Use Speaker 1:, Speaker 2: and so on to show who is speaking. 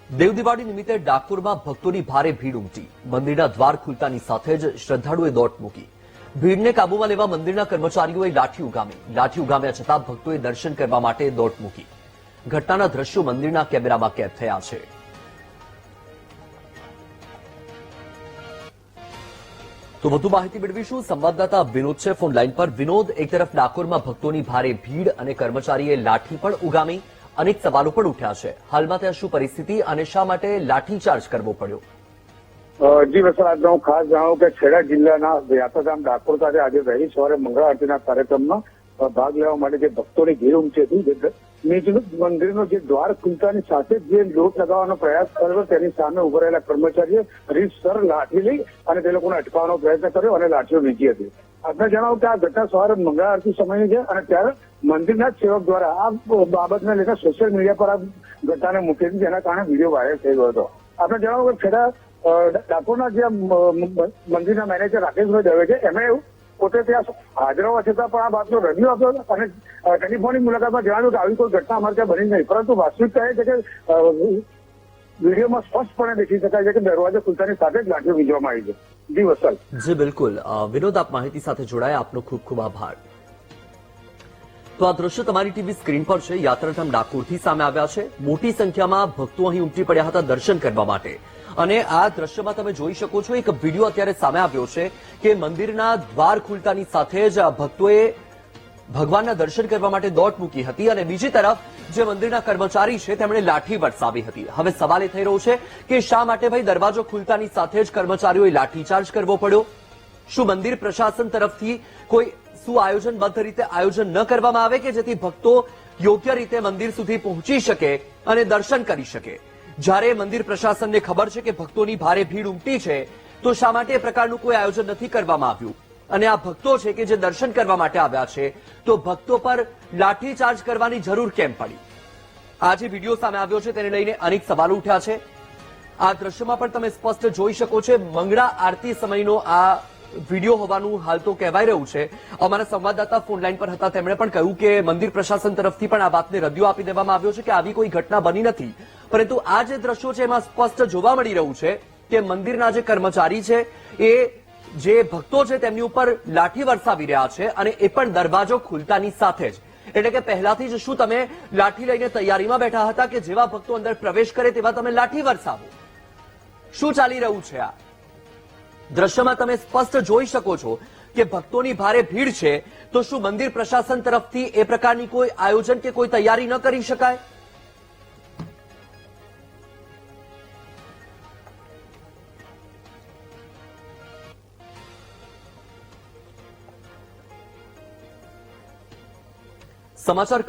Speaker 1: દેવ દિવાળી નિમિત્તે ડાકોરમાં ભક્તોની ભારે ભીડ ઉમટી. મંદિરના દ્વાર ખુલતાની સાથે જ શ્રદ્ધાળુએ દોટ મૂકી. ભીડને કાબૂમાં લેવા મંદિરના કર્મચારીઓએ લાઠી ઉગામ્યા છતાં ભક્તોએ દર્શન કરવા માટે દોટ મૂકી. ઘટનાના દ્રશ્યો મંદિરના કેમેરામાં કેદ થયા છે. તો વધુ માહિતી મેળવીશું. સંવાદદાતા વિનોદ છે ફોન લાઈન પર. વિનોદ, એક તરફ ડાકોરમાં ભક્તોની ભારે ભીડ અને કર્મચારીએ લાઠી પણ ઉગામી. અનેક સવાલો પણ ઉઠ્યા છે. હાલમાં ત્યાં શું પરિસ્થિતિ અને શા માટે લાઠીચાર્જ કરવો પડ્યો?
Speaker 2: જી વસલ, આજે હું ખાસ જણાવું કે ખેડા જિલ્લાના યાત્રાધામ ડાકોર ખાતે આજે વહેલી સવારે મંગળા આરતીના કાર્યક્રમમાં ભાગ લેવા માટે જે ભક્તોની ભીડ ઉમટી હતી, મંદિરનો જે દ્વાર ખુલતાની સાથે જે લોટ લગાવવાનો પ્રયાસ કર્યો તેની સામે ઉભા રહેલા કર્મચારીએ રીતસર લાઠી લઈ અને તે લોકોને અટકાવવાનો પ્રયત્ન કર્યો અને લાઠીઓ વીંચી હતી. આપને જણાવું કે આ ઘટના સવારે મંગળા આરતી સમયની છે અને ત્યારે મંદિરના જ સેવક દ્વારા આ બાબતને લઈને સોશિયલ મીડિયા પર આ ઘટનાને મૂકી હતી, જેના કારણે વિડીયો વાયરલ થઈ ગયો હતો. આપને જણાવું કે ખેડા ડાકોરના જે મંદિરના મેનેજર રાકેશભાઈ દવે છે, એમણે પોતે ત્યાં હાજર હોવા છતાં પણ આ બાબતનો રજૂ આપ્યો અને ટેલિફોનિક મુલાકાતમાં જણાવ્યું કે આવી કોઈ ઘટના અમારે ત્યાં બની નહીં, પરંતુ વાસ્તવિકતા એ છે કે વિડીયોમાં સ્પષ્ટપણે દેખી શકાય છે કે દરવાજા ખુલતાની સાથે જ લાઠીઓ વીજવામાં આવી છે. જી વસલ.
Speaker 1: જી બિલકુલ. વિનોદ, આપ માહિતી સાથે જોડાયા, આપનો ખૂબ ખૂબ આભાર. તો આ દ્રશ્ય તમારી ટીવી સ્ક્રીન પર છે. યાત્રાધામ ડાકોરથી સામે આવ્યા છે. મોટી સંખ્યામાં ભક્તો અહીં ઉમટી પડ્યા હતા દર્શન કરવા માટે. અને આ દ્રશ્યમાં તમે જોઈ શકો છો, એક વિડીયો અત્યારે સામે આવ્યો છે કે મંદિરના દ્વાર ખુલતાની સાથે જ ભક્તોએ ભગવાનના દર્શન કરવા માટે દોટ મૂકી હતી અને બીજી તરફ જે મંદિરના કર્મચારી છે તેમણે લાઠી વરસાવી હતી. હવે સવાલ એ થઈ રહ્યો છે કે શા માટે ભાઈ દરવાજો ખુલતાની સાથે જ કર્મચારીઓએ લાઠીચાર્જ કરવો પડ્યો? શું મંદિર પ્રશાસન તરફથી કોઈ આયોજનબદ્ધ રીતે આયોજન ન કરવામાં આવે કે જેથી ભક્તો યોગ્ય રીતે મંદિર સુધી પહોંચી શકે અને દર્શન કરી શકે? જ્યારે મંદિર પ્રશાસનને ખબર છે કે ભક્તોની ભારે ભીડ ઉમટી છે, તો શા માટે એ પ્રકારનું કોઈ આયોજન નથી કરવામાં આવ્યું? અને આ ભક્તો છે કે જે દર્શન કરવા માટે આવ્યા છે, તો ભક્તો પર લાઠીચાર્જ કરવાની જરૂર કેમ પડી? આ જે વિડીયો સામે આવ્યો છે તેને લઈને અનેક સવાલો ઉઠ્યા છે. આ દ્રશ્યમાં પણ તમે સ્પષ્ટ જોઈ શકો છો, મંગળા આરતી સમયનો આ વિડીયો હોવાનું હાલ તો કહેવાય રહ્યું છે. અમારા સંવાદદાતા ફોન લાઈન પર હતા, તેમણે પણ કહ્યું કે મંદિર પ્રશાસન તરફથી પણ આ વાતને રદિયો આપી દેવામાં આવ્યો છે કે આવી કોઈ ઘટના બની નથી. પરંતુ આ જે દ્રશ્યો છે એમાં સ્પષ્ટ જોવા મળી રહ્યું છે કે મંદિરના જે કર્મચારી છે એ જે ભક્તો છે તેમની ઉપર લાઠી વરસાવી રહ્યા છે અને એ પણ દરવાજો ખુલતાની સાથે જ. એટલે કે પહેલાથી જ શું તમે લાઠી લઈને તૈયારીમાં બેઠા હતા કે જેવા ભક્તો અંદર પ્રવેશ કરે તેવા તમે લાઠી વરસાવો? શું ચાલી રહ્યું છે? આ દ્રશ્યમાં તમે સ્પષ્ટ જોઈ શકો છો કે ભક્તોની ભારે ભીડ છે, તો શું મંદિર પ્રશાસન તરફથી એ પ્રકારની કોઈ આયોજન કે કોઈ તૈયારી ન કરી શકાય? સમાચાર